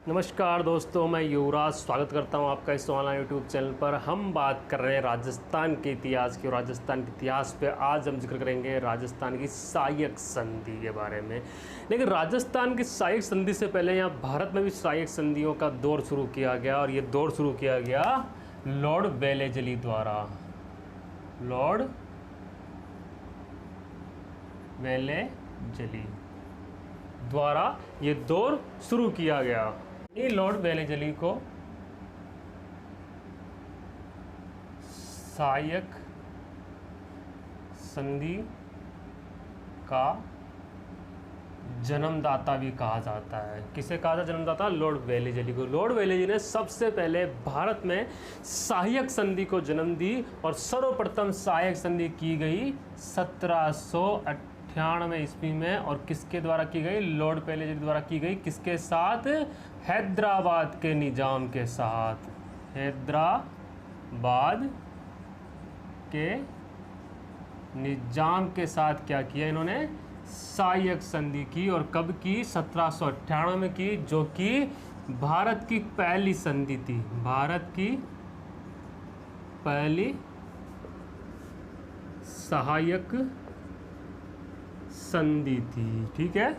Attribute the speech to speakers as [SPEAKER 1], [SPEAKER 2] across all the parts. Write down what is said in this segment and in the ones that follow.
[SPEAKER 1] नमस्कार दोस्तों, मैं युवराज स्वागत करता हूं आपका इस ऑनलाइन यूट्यूब चैनल पर। हम बात कर रहे हैं राजस्थान के इतिहास की और राजस्थान के इतिहास पे आज हम जिक्र करेंगे राजस्थान की सहायक संधि के बारे में। लेकिन राजस्थान की सहायक संधि से पहले यहाँ भारत में भी सहायक संधियों का दौर शुरू किया गया और ये दौर शुरू किया गया लॉर्ड वेलेजली द्वारा। लॉर्ड वेलेजली द्वारा ये दौर शुरू किया गया। ये लॉर्ड वेलेजली को सहायक संधि का जन्मदाता भी कहा जाता है। किसे कहा जाता जन्मदाता? लॉर्ड वेलेजली को। लॉर्ड वेलेजली ने सबसे पहले भारत में सहायक संधि को जन्म दी और सर्वप्रथम सहायक संधि की गई 1798 ईस्वी में। और किसके द्वारा की गई? लॉर्ड वेलेजली द्वारा की गई। किसके साथ? हैदराबाद के निजाम के साथ। हैदराबाद के निजाम के साथ क्या किया इन्होंने? सहायक संधि की। और कब की? 1798 में की, जो कि भारत की पहली संधि थी। भारत की पहली सहायक संधि थी। ठीक है,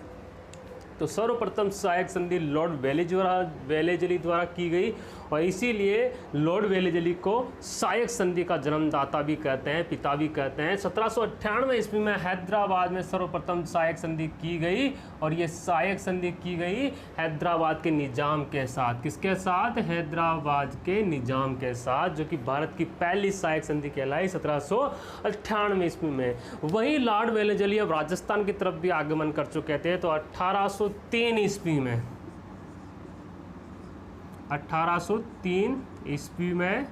[SPEAKER 1] तो सर्वप्रथम सहायक संधि लॉर्ड वेलेजली द्वारा की गई और इसीलिए लॉर्ड वेलेजली को सहायक संधि का जन्मदाता भी कहते हैं, पिता भी कहते हैं। 1798 ईस्वी में हैदराबाद में सर्वप्रथम सहायक संधि की गई और ये सहायक संधि की गई हैदराबाद के निजाम के साथ। किसके साथ? हैदराबाद के निजाम के साथ, जो कि भारत की पहली सहायक संधि कहलाई 1798 ईस्वी में। वहीं लॉर्ड वेलेजली अब राजस्थान की तरफ भी आगमन कर चुके थे। तो 1803 ईस्वी में 1803 ईस्वी में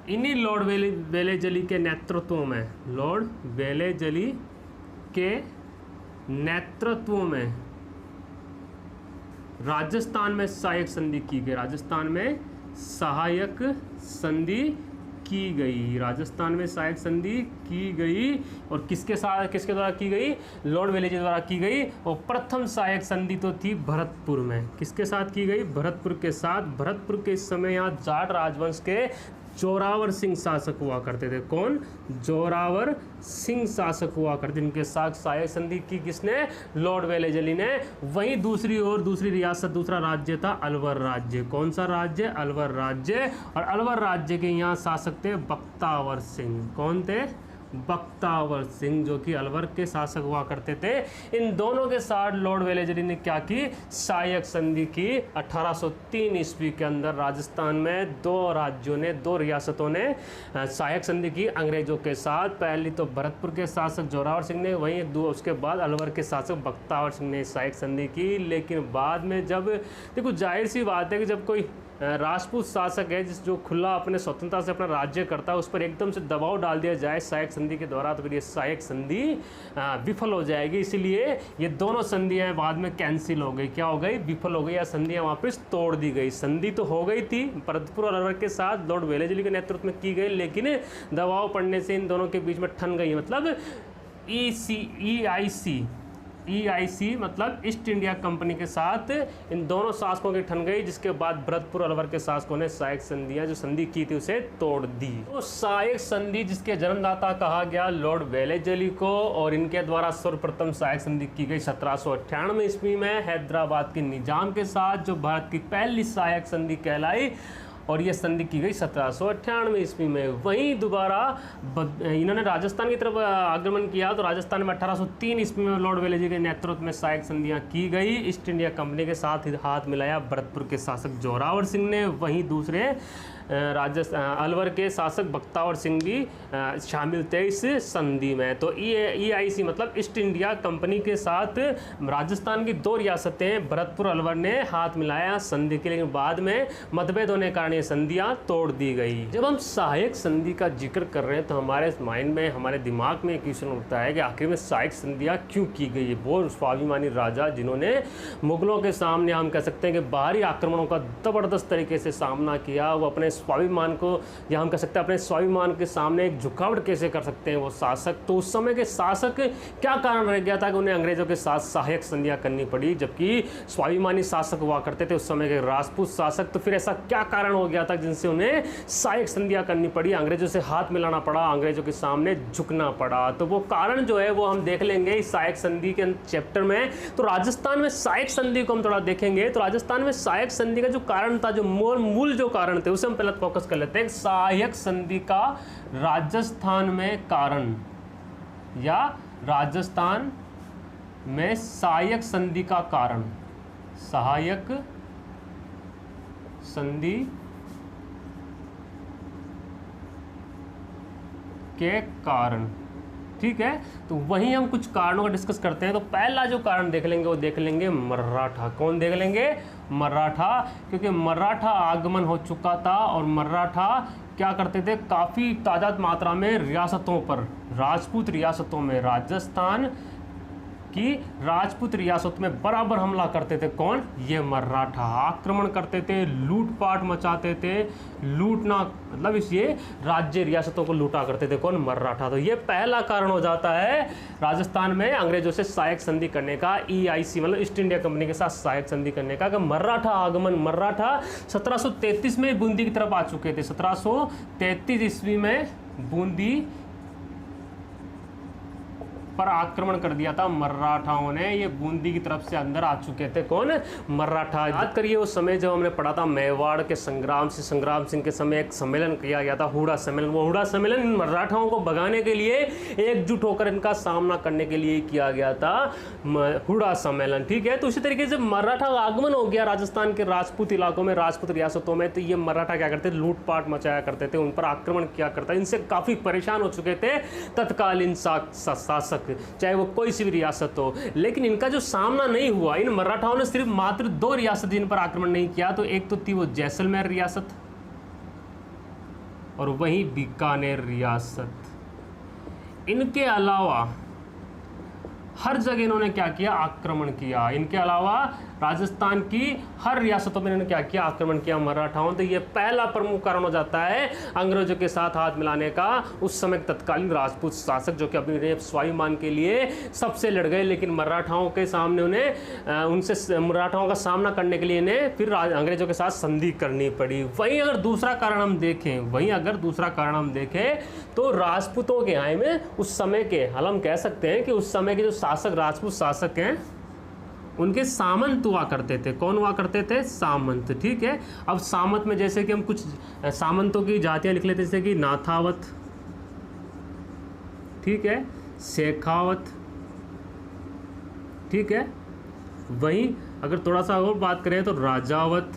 [SPEAKER 1] इन्हीं लॉर्ड वेलेजली के नेतृत्व में, लॉर्ड वेलेजली के नेतृत्व में राजस्थान में सहायक संधि की गई। राजस्थान में सहायक संधि की गई। राजस्थान में सहायक संधि की गई और किसके साथ, किसके द्वारा की गई? लॉर्ड वेलेजली द्वारा की गई। और प्रथम सहायक संधि तो थी भरतपुर में। किसके साथ की गई? भरतपुर के साथ। भरतपुर के समय यहाँ जाट राजवंश के जोरावर सिंह शासक हुआ करते थे। कौन? जोरावर सिंह शासक हुआ करते। इनके साथ सहायक संधि की किसने? लॉर्ड वेलेजली ने। वहीं दूसरी ओर दूसरी रियासत, दूसरा राज्य था अलवर राज्य। कौन सा राज्य? अलवर राज्य। और अलवर राज्य के यहाँ शासक थे बख्तावर सिंह। कौन थे? बख्तावर सिंह, जो कि अलवर के शासक हुआ करते थे। इन दोनों के साथ लॉर्ड वेलेजली ने क्या की? सहायक संधि की। 1803 ईस्वी के अंदर राजस्थान में दो राज्यों ने, दो रियासतों ने सहायक संधि की अंग्रेजों के साथ। पहली तो भरतपुर के शासक जोरावर सिंह ने, वहीं उसके बाद अलवर के शासक बख्तावर सिंह ने सहायक संधि की। लेकिन बाद में जब देखो, जाहिर सी बात है कि जब कोई राजपूत शासक है जो खुला अपने स्वतंत्रता से अपना राज्य करता है, उस पर एकदम से दबाव डाल दिया जाए सहायक संधि के द्वारा, तो फिर ये सहायक संधि विफल हो जाएगी। इसीलिए ये दोनों संधियां बाद में कैंसिल हो गई। क्या हो गई? विफल हो गई, या संधियां वापस तोड़ दी गई। संधि तो हो गई थी भरतपुर और अलवर के साथ, लॉर्ड वेलेजली के नेतृत्व में की गई, लेकिन दबाव पड़ने से इन दोनों के बीच में ठन गई। मतलब EIC मतलब ईस्ट इंडिया कंपनी के साथ इन दोनों शासकों की ठन गई, जिसके बाद भरतपुर अलवर के शासकों ने सहायक संधियां जो संधि की थी उसे तोड़ दी। तो सहायक संधि जिसके जन्मदाता कहा गया लॉर्ड वेलेजली को, और इनके द्वारा सर्वप्रथम सहायक संधि की गई 1798 ईस्वी में हैदराबाद के निजाम के साथ, जो भारत की पहली सहायक संधि कहलाई। और ये संधि की गई 1798 ईस्वी में। वहीं दोबारा इन्होंने राजस्थान की तरफ आक्रमण किया, तो राजस्थान में 1803 ईस्वी में लॉर्ड वेलेजली के नेतृत्व में सहायक संधियां की गई। ईस्ट इंडिया कंपनी के साथ हाथ मिलाया भरतपुर के शासक जोरावर सिंह ने। वहीं दूसरे अलवर के शासक बख्तावर सिंह भी शामिल थे इस संधि में। तो EIC मतलब ईस्ट इंडिया कंपनी के साथ राजस्थान की दो रियासतें भरतपुर अलवर ने हाथ मिलाया संधि के, लेकिन बाद में मतभेद होने के कारण ये संधियां तोड़ दी गई। जब हम सहायक संधि का जिक्र कर रहे हैं तो हमारे माइंड में, हमारे दिमाग में एक क्वेश्चन उठता है कि आखिर में सहायक संधियां क्यों की गई? वो स्वाभिमानी राजा जिन्होंने मुगलों के सामने, हम कह सकते हैं कि बाहरी आक्रमणों का ज़बरदस्त तरीके से सामना किया, वो अपने स्वाभिमान को, या हम कह सकते हैं अपने स्वाभिमान के सामने एक झुकावट कैसे कर सकते हैं वो शासक। तो उस समय के शासक क्या कारण रह गया था कि उन्हें अंग्रेजों के साथ सहायक संधियां करनी पड़ी, जबकि स्वाभिमानी शासक हुआ करते थे उस समय के राजपूत शासक। तो फिर ऐसा क्या कारण हो गया था जिनसे उन्हें सहायक संधियां करनी पड़ी, अंग्रेजों से हाथ मिलाना पड़ा, अंग्रेजों के सामने झुकना पड़ा? तो वो कारण जो है वो हम देख लेंगे इस सहायक संधि के चैप्टर में। तो राजस्थान में सहायक संधि को हम थोड़ा देखेंगे। तो राजस्थान में सहायक संधि का जो कारण था, जो मूल जो कारण थे, उसे हम पहले फोकस कर लेते हैं। सहायक संधि का राजस्थान में कारण, या राजस्थान में सहायक संधि का कारण, सहायक संधि के कारण, ठीक है। तो वहीं हम कुछ कारणों का डिस्कस करते हैं। तो पहला जो कारण देख लेंगे वो देख लेंगे मराठा। कौन देख लेंगे? मराठा। क्योंकि मराठा आगमन हो चुका था और मराठा क्या करते थे, काफ़ी तादाद मात्रा में रियासतों पर, राजपूत रियासतों में, राजस्थान की राजपूत रियासत में बराबर हमला करते थे। कौन? ये मराठा। आक्रमण करते थे, लूटपाट मचाते थे, लूटना मतलब इस ये राज्य रियासतों को लूटा करते थे। कौन? मराठा। तो ये पहला कारण हो जाता है राजस्थान में अंग्रेजों से सहायक संधि करने का, EIC मतलब ईस्ट इंडिया कंपनी के साथ सहायक संधि करने का। मराठा आगमन, मराठा 1733 में बूंदी की तरफ आ चुके थे। 1733 ईस्वी में बूंदी पर आक्रमण कर दिया था मराठाओं ने। ये बूंदी की तरफ से अंदर आ चुके थे। कौन? मराठा। याद करिए उस समय जब हमने पढ़ा था मेवाड़ के संग्राम से, संग्राम सिंह के समय एक सम्मेलन किया गया था, हुड़ा सम्मेलन। वो हुड़ा सम्मेलन इन मराठाओं को भगाने के लिए, एकजुट होकर इनका सामना करने के लिए किया गया था, हुड़ा सम्मेलन, ठीक है। तो इसी तरीके से मराठा आगमन हो गया राजस्थान के राजपूत इलाकों में, राजपूत रियासतों में। तो ये मराठा क्या करते थे? लूटपाट मचाया करते थे, उन पर आक्रमण किया करता। इनसे काफ़ी परेशान हो चुके थे तत्कालीन शासक, चाहे वो कोई सी भी रियासत हो। लेकिन इनका जो सामना नहीं हुआ, इन मराठाओं ने सिर्फ मात्र 2 रियासत इन पर आक्रमण नहीं किया। तो एक तो थी वो जैसलमेर रियासत और वहीं बीकानेर रियासत। इनके अलावा हर जगह इन्होंने क्या किया? आक्रमण किया। इनके अलावा राजस्थान की हर रियासतों में इन्होंने क्या किया? आक्रमण किया मराठाओं। तो ये पहला प्रमुख कारण हो जाता है अंग्रेजों के साथ हाथ मिलाने का। उस समय तत्कालीन राजपूत शासक जो कि अपने स्वाभिमान के लिए सबसे लड़ गए, लेकिन मराठाओं के सामने उनसे मराठाओं का सामना करने के लिए इन्हें फिर अंग्रेजों के साथ संधि करनी पड़ी। वहीं अगर दूसरा कारण हम देखें तो राजपूतों के आय में उस समय के, हम कह सकते हैं कि उस समय के जो शासक, राजपूत शासक हैं, उनके सामंत हुआ करते थे। कौन हुआ करते थे? सामंत, ठीक है। अब सामंत में जैसे कि हम कुछ सामंतों की जातियां लिख लेते, जैसे कि नाथावत, ठीक है, शेखावत, ठीक है। वहीं अगर थोड़ा सा और बात करें तो राजावत।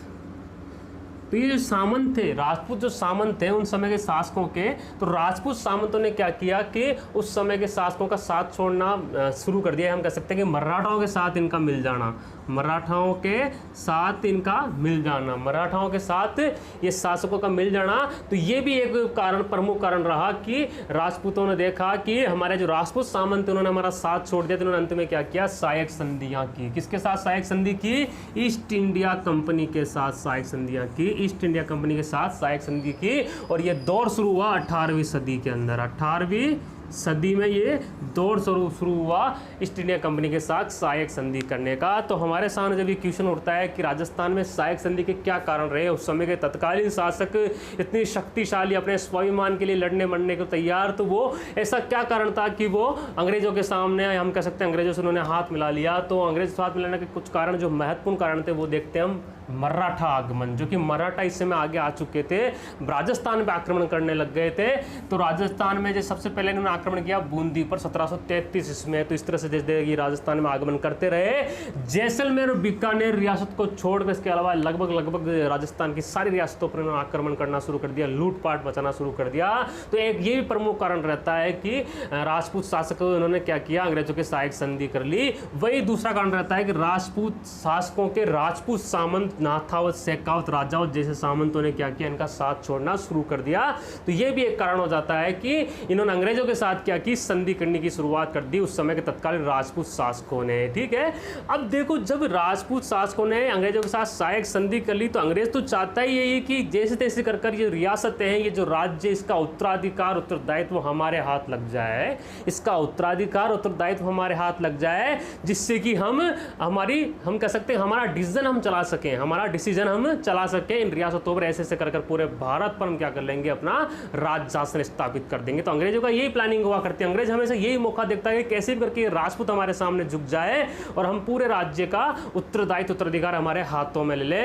[SPEAKER 1] तो ये जो सामंत थे, राजपूत जो सामंत थे उन समय के शासकों के, तो राजपूत सामंतों ने क्या किया कि उस समय के शासकों का साथ छोड़ना शुरू कर दिया। हम कह सकते हैं कि मराठाओं के साथ इनका मिल जाना, मराठाओं के साथ इनका मिल जाना, मराठाओं के साथ ये शासकों का मिल जाना। तो ये भी एक कारण, प्रमुख कारण रहा कि राजपूतों ने देखा कि हमारे जो राजपूत सामंत उन्होंने हमारा साथ छोड़ दिया, तो उन्होंने अंत में क्या किया? सहायक संधियां की। किसके साथ सहायक संधि की? ईस्ट इंडिया कंपनी के साथ सहायक संधियां की, ईस्ट इंडिया कंपनी के साथ सहायक संधि की। और ये दौर शुरू हुआ 18वीं सदी के अंदर। 18वीं सदी में ये दौर शुरू हुआ ईस्ट इंडिया कंपनी के साथ सहायक संधि करने का। तो हमारे सामने जब ये क्वेश्चन उठता है कि राजस्थान में सहायक संधि के क्या कारण रहे, उस समय के तत्कालीन शासक इतनी शक्तिशाली, अपने स्वाभिमान के लिए लड़ने मरने को तैयार, तो वो ऐसा क्या कारण था कि वो अंग्रेजों के सामने, हम कह सकते हैं अंग्रेजों से उन्होंने हाथ मिला लिया। तो अंग्रेज से हाथ मिलाने के कुछ कारण, जो महत्वपूर्ण कारण थे, वो देखते हैं हम। मराठा आगमन, जो कि मराठा इस समय आगे आ चुके थे, राजस्थान पे आक्रमण करने लग गए थे। तो राजस्थान में जो सबसे पहले इन्होंने आक्रमण किया बूंदी पर 1733 इसमें। तो इस तरह से जैसे ये राजस्थान में आगमन करते रहे, जैसलमेर और बीकानेर रियासत को छोड़कर इसके अलावा लगभग राजस्थान की सारी रियासतों पर इन्होंने आक्रमण करना शुरू कर दिया, लूटपाट मचाना शुरू कर दिया। तो एक ये भी प्रमुख कारण रहता है कि राजपूत शासकों उन्होंने क्या किया? अंग्रेजों के सहायक संधि कर ली। वही दूसरा कारण रहता है कि राजपूत शासकों के राजपूत सामंत नाथावत, शेखावत, राजावत जैसे सामंतों ने क्या किया, इनका साथ छोड़ना शुरू कर दिया। तो ये भी एक कारण हो जाता है कि इन्होंने अंग्रेजों के साथ क्या की, संधि करने की शुरुआत कर दी उस समय के तत्कालीन राजपूत शासकों ने। ठीक है, अब देखो जब राजपूत शासकों ने अंग्रेजों के साथ सहायक संधि कर ली तो अंग्रेज तो चाहता ही यही कि जैसे तैसे कर कर ये रियासतें हैं, ये जो राज्य, इसका उत्तराधिकार उत्तरदायित्व हमारे हाथ लग जाए, इसका उत्तराधिकार उत्तरदायित्व हमारे हाथ लग जाए, जिससे कि हम कह सकते हैं हमारा डिसीजन हम चला सकें, हमारा डिसीजन हम चला सकें इन रियासतों पर। ऐसे ऐसे कर कर पूरे भारत पर हम क्या कर लेंगे, अपना राज शासन स्थापित कर देंगे। तो अंग्रेजों का यही प्लानिंग हुआ करती है। अंग्रेज हमेशा यही मौका देखता है कि कैसे भी करके राजपूत हमारे सामने झुक जाए और हम पूरे राज्य का उत्तरदायित्व उत्तराधिकार हमारे हाथों में ले ले,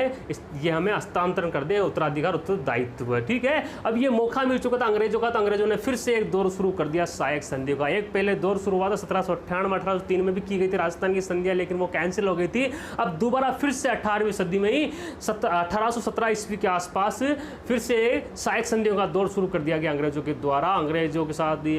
[SPEAKER 1] ये हमें हस्तांतरण कर दे, उत्तराधिकार उत्तरदायित्व। ठीक है, अब ये मौका मिल चुका था अंग्रेजों का, तो अंग्रेजों ने फिर से एक दौर शुरू कर दिया सहायक संधि का। एक पहले दौर शुरू हुआ था 1798 1803 में भी की गई थी राजस्थान की संधियां, लेकिन वो कैंसिल हो गई थी। अब दोबारा फिर से 18वीं सदी में ही 1817 ईस्वी के आसपास फिर से सहायक संधियों का दौर शुरू कर दिया गया अंग्रेजों के द्वारा। अंग्रेजों के साथ तो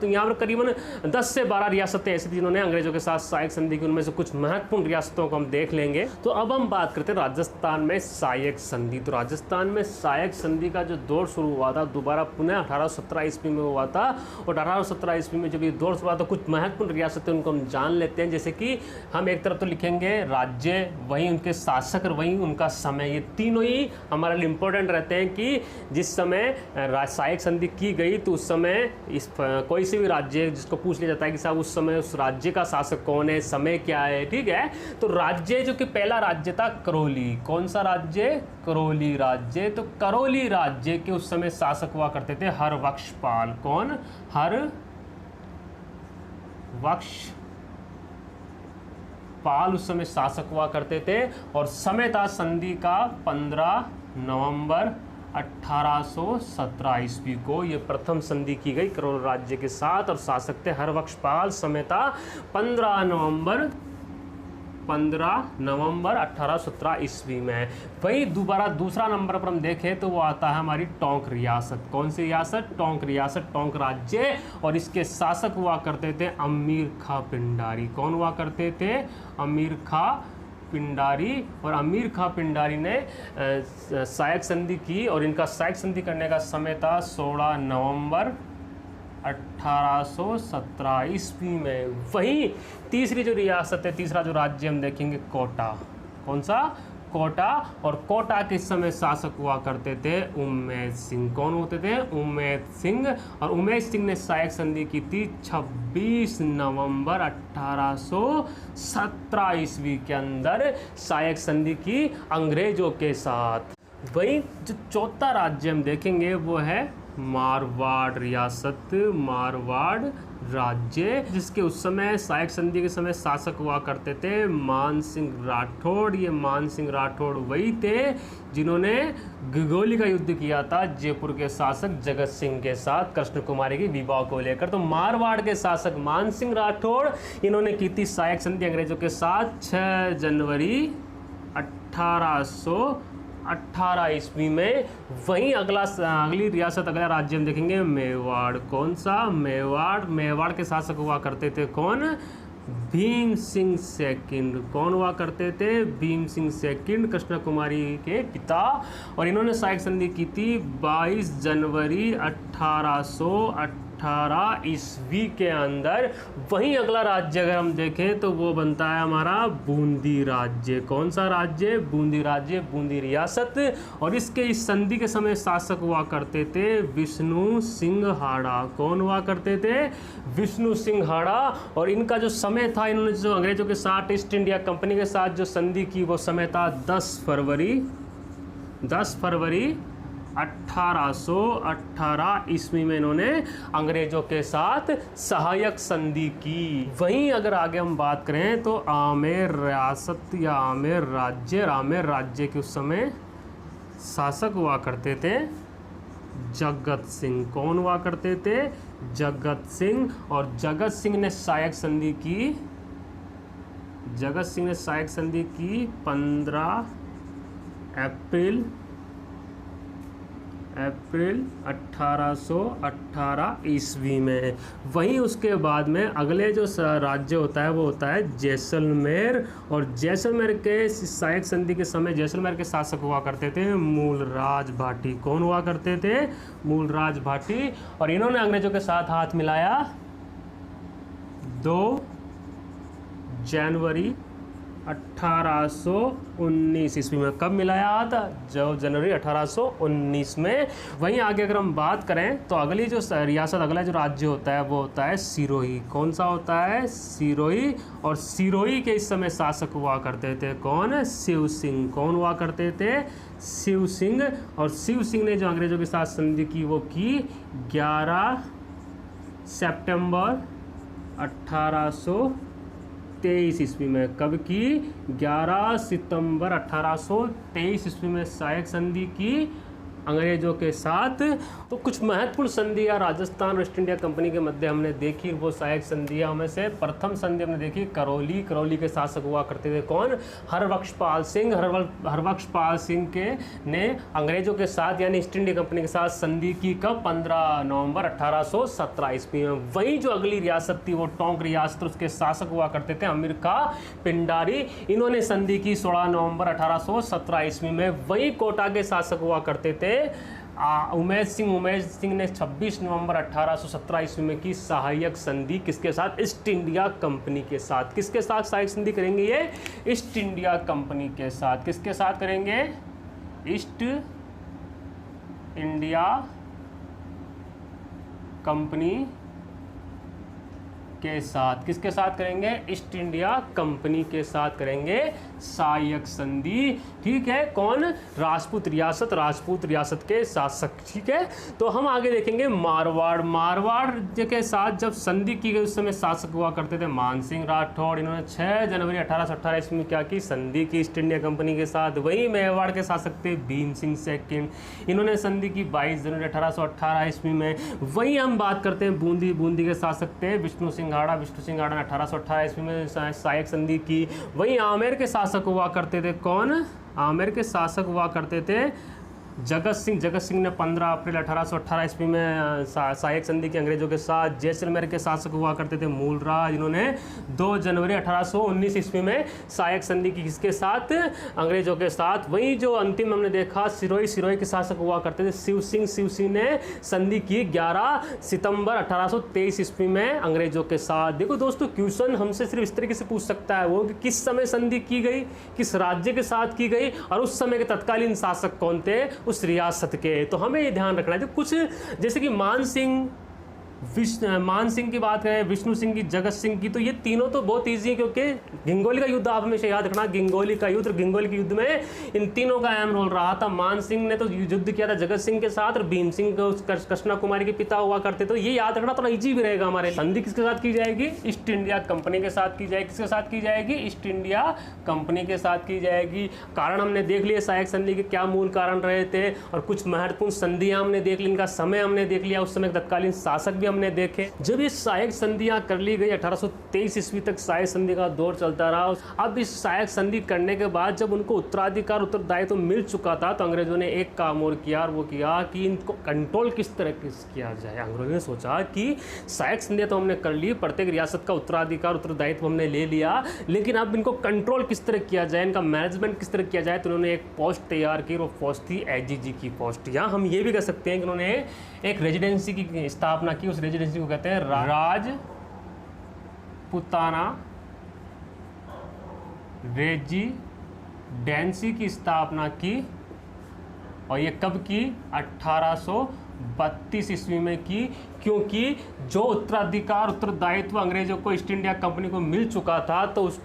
[SPEAKER 1] यहाँ पर करीबन 10 से 12 रियासतें ऐसी थी जिन्होंने अंग्रेजों के साथ सहायक संधि की। उनमें से कुछ महत्वपूर्ण रियासतों को हम देख लेंगे। तो अब हम बात करते हैं राजस्थान में सहायक संधि। तो राजस्थान में सहायक संधि का जो दौर शुरू हुआ था दोबारा पुनः 1817 ईस्वी में हुआ था। और 1817 ईस्वी में जब ये दौर शुरू हुआ तो कुछ महत्वपूर्ण रियासतें उनको हम जान लेते हैं। जैसे कि हम एक तरफ तो लिखेंगे राज्य, वहीं उनके शासक और वहीं उनका समय, ये तीनों ही हमारे लिए इंपॉर्टेंट रहते हैं कि जिस समय सहायक संधि की गई तो उस समय कोई से भी राज्य जिसको पूछ लिया जाता है कि साहब उस समय उस राज्य का शासक कौन है, समय क्या है। ठीक है, तो राज्य जो कि पहला राज्य था करौली, कौन सा राज्य, करौली राज्य। तो करौली राज्य के उस समय शासक हुआ करते थे हरबख्शपाल। कौन, हरबख्शपाल उस समय शासक हुआ करते थे। और समय था संधि का 15 नवंबर 1817 ईस्वी को ये प्रथम संधि की गई करौली राज्य के साथ और शासक थे हरबख्शपाल। समय था 15 नवंबर 1817 ईस्वी में। वही दोबारा दूसरा नंबर पर हम देखें तो वो आता है हमारी टोंक रियासत। कौन सी रियासत, टोंक रियासत, टोंक राज्य। और इसके शासक हुआ करते थे अमीर खां पिंडारी। कौन हुआ करते थे, अमीर खां पिंडारी। और अमीर खां पिंडारी ने सहायक संधि की और इनका सहायक संधि करने का समय था 16 नवंबर 1817 ईस्वी में। वहीं तीसरी जो रियासत है, तीसरा जो राज्य हम देखेंगे कोटा। कौन सा, कोटा। और कोटा के समय शासक हुआ करते थे उम्मेद सिंह। कौन होते थे, उम्मेद सिंह। और उम्मेद सिंह ने सहायक संधि की थी 26 नवंबर 1817 ईस्वी के अंदर सहायक संधि की अंग्रेजों के साथ। वहीं जो चौथा राज्य हम देखेंगे वो है मारवाड़ रियासत, मारवाड़ राज्य, जिसके उस समय सहायक संधि के समय शासक हुआ करते थे मान सिंह राठौड़। ये मान सिंह राठौड़ वही थे जिन्होंने गगोली का युद्ध किया था जयपुर के शासक जगत सिंह के साथ कृष्ण कुमारी की विवाह को लेकर। तो मारवाड़ के शासक मान सिंह राठौड़, इन्होंने की थी सहायक संधि अंग्रेजों के साथ 6 जनवरी 1818 ईस्वी में। वहीं अगली रियासत, अगला राज्य हम देखेंगे मेवाड़। कौन सा, मेवाड़। मेवाड़ के शासक हुआ करते थे कौन, भीम सिंह सेकंड। कौन हुआ करते थे, भीम सिंह सेकंड, कृष्ण कुमारी के पिता। और इन्होंने सहायक संधि की थी 22 जनवरी 1818 ईस्वी के अंदर। वहीं अगला राज्य अगर हम देखें तो वो बनता है हमारा बूंदी राज्य। कौन सा राज्य, बूंदी राज्य, बूंदी रियासत। और इसके इस संधि के समय शासक हुआ करते थे विष्णु सिंघाड़ा। कौन हुआ करते थे, विष्णु सिंघाड़ा। और इनका जो समय था, इन्होंने जो अंग्रेजों के साथ ईस्ट इंडिया कंपनी के साथ जो संधि की वो समय था 10 फरवरी 1818 ईस्वी में इन्होंने अंग्रेजों के साथ सहायक संधि की। वहीं अगर आगे हम बात करें तो आमेर रियासत या आमेर राज्य के उस समय शासक हुआ करते थे जगत सिंह। कौन हुआ करते थे, जगत सिंह। और जगत सिंह ने सहायक संधि की 15 अप्रैल अप्रैल 1818 ईस्वी में। वहीं उसके बाद में अगले जो राज्य होता है वो होता है जैसलमेर, और जैसलमेर के सहायक संधि के समय जैसलमेर के शासक हुआ करते थे मूलराज भाटी। कौन हुआ करते थे? मूलराज भाटी। और इन्होंने अंग्रेजों के साथ हाथ मिलाया 2 जनवरी 1819 ईस्वी में। कब मिलाया था? जो जनवरी 1819 में। वहीं आगे अगर हम बात करें तो अगली जो रियासत, अगला जो राज्य होता है वो होता है सिरोही। कौन सा होता है? सिरोही। और सिरोही के इस समय शासक हुआ करते थे कौन? शिव सिंह। कौन हुआ करते थे? शिव सिंह। और शिव सिंह ने जो अंग्रेजों के साथ संधि की वो की 11 सितंबर 1823 ईस्वी में। कब की? 11 सितंबर 1823 ईस्वी में सहायक संधि की अंग्रेजों के साथ। तो कुछ महत्वपूर्ण संधियाँ राजस्थान और ईस्ट इंडिया कंपनी के मध्य हमने देखी। वो सहायक संधियाँ हमें से प्रथम संधि हमने देखी करौली। करौली के शासक हुआ करते थे कौन? हरबख्शपाल सिंह। हरबख्शपाल सिंह के ने अंग्रेजों के साथ यानी ईस्ट इंडिया कंपनी के साथ संधि की कब? 15 नवंबर 1817 ईस्वी में। वहीं जो अगली रियासत थी वो टोंक रियासत, उसके शासक हुआ करते थे अमीर खां पिंडारी। इन्होंने संधि की 16 नवंबर 1817 ईस्वी में। वहीं कोटा के शासक हुआ करते थे उमेश सिंह ने 26 नवंबर 1817 ईस्वी में की सहायक संधि। किसके साथ? ईस्ट इंडिया कंपनी के साथ। किसके साथ सहायक संधि करेंगे ये? ईस्ट इंडिया कंपनी के साथ। किसके साथ करेंगे? ईस्ट इंडिया कंपनी के साथ। किसके साथ करेंगे? ईस्ट इंडिया कंपनी के साथ करेंगे सहायक संधि। ठीक है। कौन? राजपूत रियासत के शासक। ठीक है। तो हम आगे देखेंगे मारवाड़ के साथ जब संधि की गई उस समय शासक हुआ करते थे मानसिंह राठौड़। इन्होंने 6 जनवरी 1818 ईस्वी में क्या की? संधि की ईस्ट इंडिया कंपनी के साथ। वहीं मेवाड़ के शासक थे भीम सिंह सेकंड। इन्होंने संधि की 22 जनवरी 1818 ईस्वी में। वहीं हम बात करते हैं बूंदी के शासक थे विष्णु सिंह हाड़ा ने 1818 ईस्वी में सहायक संधि की। वहीं आमेर के शासक हुआ करते थे कौन? आमेर के शासक हुआ करते थे जगत सिंह ने 15 अप्रैल 1818 ईस्वी में सहायक संधि की अंग्रेजों के साथ। जैसलमेर के शासक हुआ करते थे मूलराज। इन्होंने 2 जनवरी 1819 ईस्वी में सहायक संधि की किसके साथ? अंग्रेजों के साथ। वहीं जो अंतिम हमने देखा सिरोही के शासक हुआ करते थे शिव सिंह ने संधि की 11 सितंबर 1823 ईस्वी में अंग्रेजों के साथ। देखो दोस्तों, क्वेश्चन हमसे सिर्फ इस तरीके से पूछ सकता है वो कि किस समय संधि की गई, किस राज्य के साथ की गई, और उस समय के तत्कालीन शासक कौन थे उस रियासत के। तो हमें ये ध्यान रखना है। जो कुछ जैसे कि मान सिंह की बात करें, विष्णु सिंह की, जगत सिंह की, तो ये तीनों तो बहुत ईजी है क्योंकि गिंगोली का युद्ध आप हमेशा याद रखना। गिंगोली के युद्ध में इन तीनों का अहम रोल रहा था। मान सिंह ने तो युद्ध किया था जगत सिंह के साथ, और भीम सिंह कृष्णा कुमारी के पिता हुआ करते। तो ये याद रखना थोड़ा ईजी भी रहेगा हमारे। संधि किसके साथ की जाएगी? ईस्ट इंडिया कंपनी के साथ की जाएगी। किसके साथ की जाएगी? ईस्ट इंडिया कंपनी के साथ की जाएगी। कारण हमने देख लिया सहायक संधि के क्या मूल कारण रहे थे, और कुछ महत्वपूर्ण संधियां हमने देख ली, इनका समय हमने देख लिया, उस समय तत्कालीन शासक भी हमने देखे। जब ये सहायक संधियां कर ली गई 1823 ईस्वी तक सहायक संधि का दौर चलता रहा। अब इस सहायक संधि करने के बाद जब उनको उत्तरदायित्व मिल चुका था तो अंग्रेजों ने एक काम और किया, और वो किया कि इनको कंट्रोल किस तरह किया जाए। अंग्रेजों ने सोचा कि सहायक संधियां तो हमने कर ली, प्रत्येक रियासत का उत्तरदायित्व हमने ले लिया, लेकिन अब इनको कंट्रोल किस तरह किया जाए, इनका मैनेजमेंट किस तरह किया जाए। तो उन्होंने एक पोस्ट तैयार की, वो पोस्ट थी AGG की पोस्ट। या हम ये भी कह सकते हैं कि उन्होंने एक रेजिडेंसी की स्थापना की। उस रेजिडेंसी को कहते हैं राजपुताना रेजिडेंसी की स्थापना की। और ये कब की? 1832 ईस्वी में की, क्योंकि जो उत्तरदायित्व अंग्रेजों को ईस्ट इंडिया कंपनी को मिल चुका था, तो उस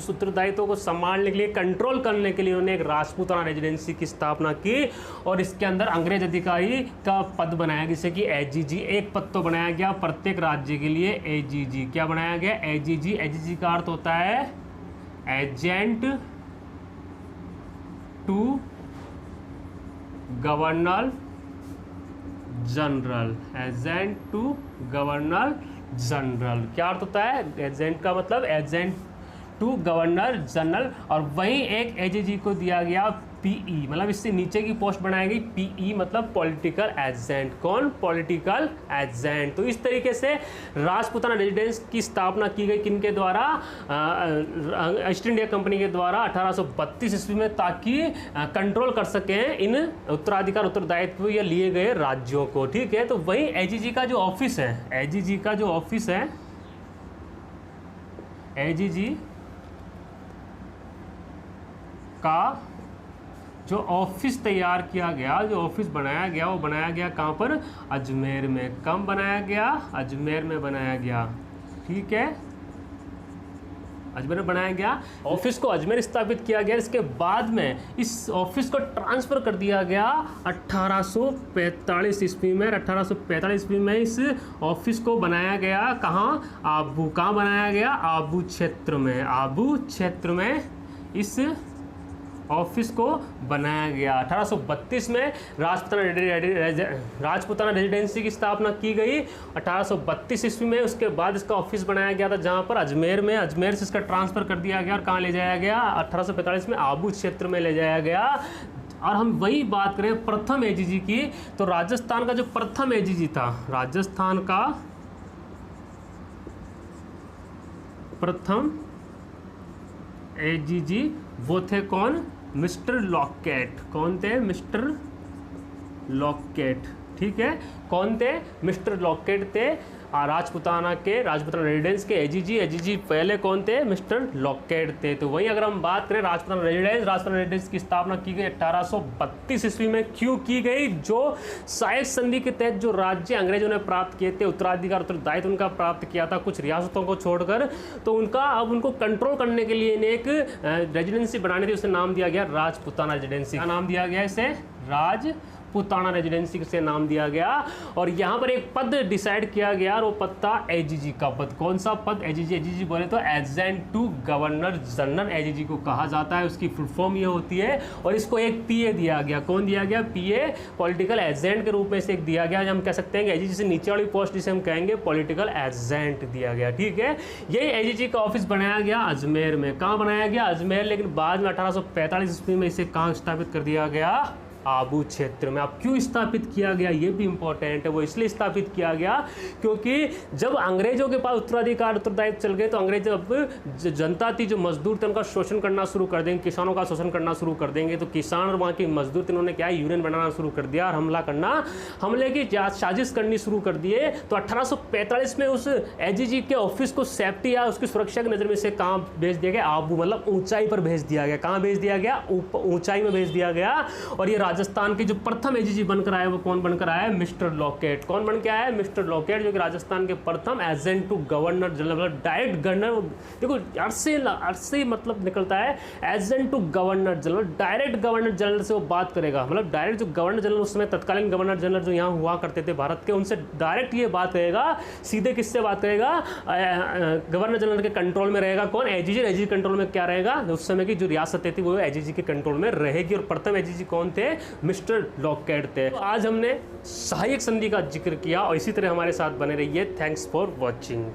[SPEAKER 1] उत्तरदायित्व को संभालने के लिए, कंट्रोल करने के लिए उन्होंने एक राजपूताना रेजिडेंसी की स्थापना की। और इसके अंदर अंग्रेज अधिकारी का पद बनाया गया, जैसे कि AGG। एक पद तो बनाया गया प्रत्येक राज्य के लिए, AGG। क्या बनाया गया? AGG। AGG का अर्थ होता है agent to governor general. Agent to governor general क्या अर्थ होता है? एजेंट का मतलब एजेंट टू गवर्नर जनरल। और वहीं एक AGG को दिया गया पीई, मतलब इससे नीचे की पोस्ट बनाई गई पीई, मतलब पॉलिटिकल एजेंट। कौन? Political agent. तो इस तरीके से राजपूताना रेजिडेंस की स्थापना की गई किनके द्वारा? ईस्ट इंडिया कंपनी के द्वारा 1832 ईस्वी में, ताकि कंट्रोल कर सकें इन उत्तराधिकार उत्तरदायित्व या लिए गए राज्यों को। ठीक है, तो वही एजीजी का जो ऑफिस है, एजीजी का जो ऑफिस है, एजीजी का जो ऑफिस तैयार किया गया, जो ऑफिस बनाया गया, वो बनाया गया कहाँ पर? अजमेर में। कम बनाया गया? अजमेर में बनाया गया। ठीक है, अजमेर में बनाया गया। ऑफिस को अजमेर स्थापित किया गया। इसके बाद में इस ऑफिस को ट्रांसफ़र कर दिया गया 1845 ईस्वी में। 1845 ईस्वी में इस ऑफिस को बनाया गया कहाँ? आबू। कहाँ बनाया गया? आबू क्षेत्र में। आबू क्षेत्र में इस ऑफिस को बनाया गया। 1832 में राजपूताना रेजिडेंसी की स्थापना की गई 1832 ईस्वी में। उसके बाद इसका ऑफिस बनाया गया था जहां पर अजमेर में। अजमेर से इसका ट्रांसफ़र कर दिया गया और कहाँ ले जाया गया? 1845 में आबू क्षेत्र में ले जाया गया। और हम वही बात करें प्रथम एजीजी की, तो राजस्थान का जो प्रथम एजीजी था, राजस्थान का प्रथम एजीजी वो थे कौन? Mister locket. कौन थे? Mister locket. ठीक है, कौन थे? मिस्टर लॉकेट थे। राजपूताना रेजिडेंस के एजीजी पहले कौन थे? मिस्टर लॉकेट थे। तो वहीं अगर हम बात करें राजपूताना रेजिडेंस की स्थापना की गई 1832 ईस्वी में। क्यों की गई? जो सहायक संधि के तहत जो राज्य अंग्रेजों ने प्राप्त किए थे, उत्तराधिकार उत्तरदायित्व उनका प्राप्त किया था कुछ रियासतों को छोड़कर, तो उनका अब उनको कंट्रोल करने के लिए इन्हें एक रेजिडेंसी बनानी थी। उसे नाम दिया गया राजपूताना रेजिडेंसी। क्या नाम दिया गया इसे? राजपूताना रेजिडेंसी से नाम दिया गया। और यहाँ पर एक पद डिसाइड किया गया और वो पद था एजीजी का पद। कौन सा पद? एजीजी बोले तो agent to governor general AGG को कहा जाता है। उसकी फुल फॉर्म ये होती है। और इसको एक पीए दिया गया। कौन दिया गया? पीए, पॉलिटिकल एजेंट के रूप में से एक दिया गया। हम कह सकते हैं कि एजीजी से नीचे वाली पोस्ट जिसे हम कहेंगे पॉलिटिकल एजेंट दिया गया। ठीक है, यही एजीजी का ऑफिस बनाया गया अजमेर में। कहाँ बनाया गया? अजमेर। लेकिन बाद में 1845 ईस्वी में इसे कहाँ स्थापित कर दिया गया? आबू क्षेत्र में। अब क्यों स्थापित किया गया ये भी इंपॉर्टेंट है। वो इसलिए स्थापित किया गया क्योंकि जब अंग्रेजों के पास उत्तराधिकार उत्तरदायित्व चल गए तो अंग्रेज अब जनता थी, जो मजदूर थे, उनका शोषण करना शुरू कर देंगे, किसानों का शोषण करना शुरू कर देंगे। तो किसान और वहाँ के मजदूर थे, उन्होंने क्या यूनियन बनाना शुरू कर दिया और हमले की साजिश करनी शुरू कर दिए। तो 1845 में उस एजीजी के ऑफिस को सेफ्टी या उसकी सुरक्षा की नज़र में से कहाँ भेज दिया गया? आबू, मतलब ऊंचाई पर भेज दिया गया। कहाँ भेज दिया गया? ऊंचाई में भेज दिया गया। और ये राजस्थान के जो प्रथम एजीजी बनकर आए वो कौन बनकर आया है? Mister locket. कौन बन के आया है? मिस्टर लॉकेट, जो कि राजस्थान के प्रथम एजेंट टू गवर्नर जनरल, मतलब डायरेक्ट गवर्नर। देखो अर्से मतलब निकलता है agent to governor general. Direct governor general से वो बात करेगा, मतलब डायरेक्ट जो गवर्नर जनरल उस समय तत्कालीन गवर्नर जनरल जो यहाँ हुआ करते थे भारत के, उनसे डायरेक्ट ये बात करेगा। सीधे किससे बात करेगा? गवर्नर जनरल के कंट्रोल में रहेगा कौन? एजीजी। एजीजी कंट्रोल में क्या रहेगा? उस समय की जो रियासतें थी वो एजीजी के कंट्रोल में रहेगी। और प्रथम एजीजी कौन थे? मिस्टर लॉकेट थे। तो आज हमने सहायक संधि का जिक्र किया और इसी तरह हमारे साथ बने रहिए। Thanks for watching.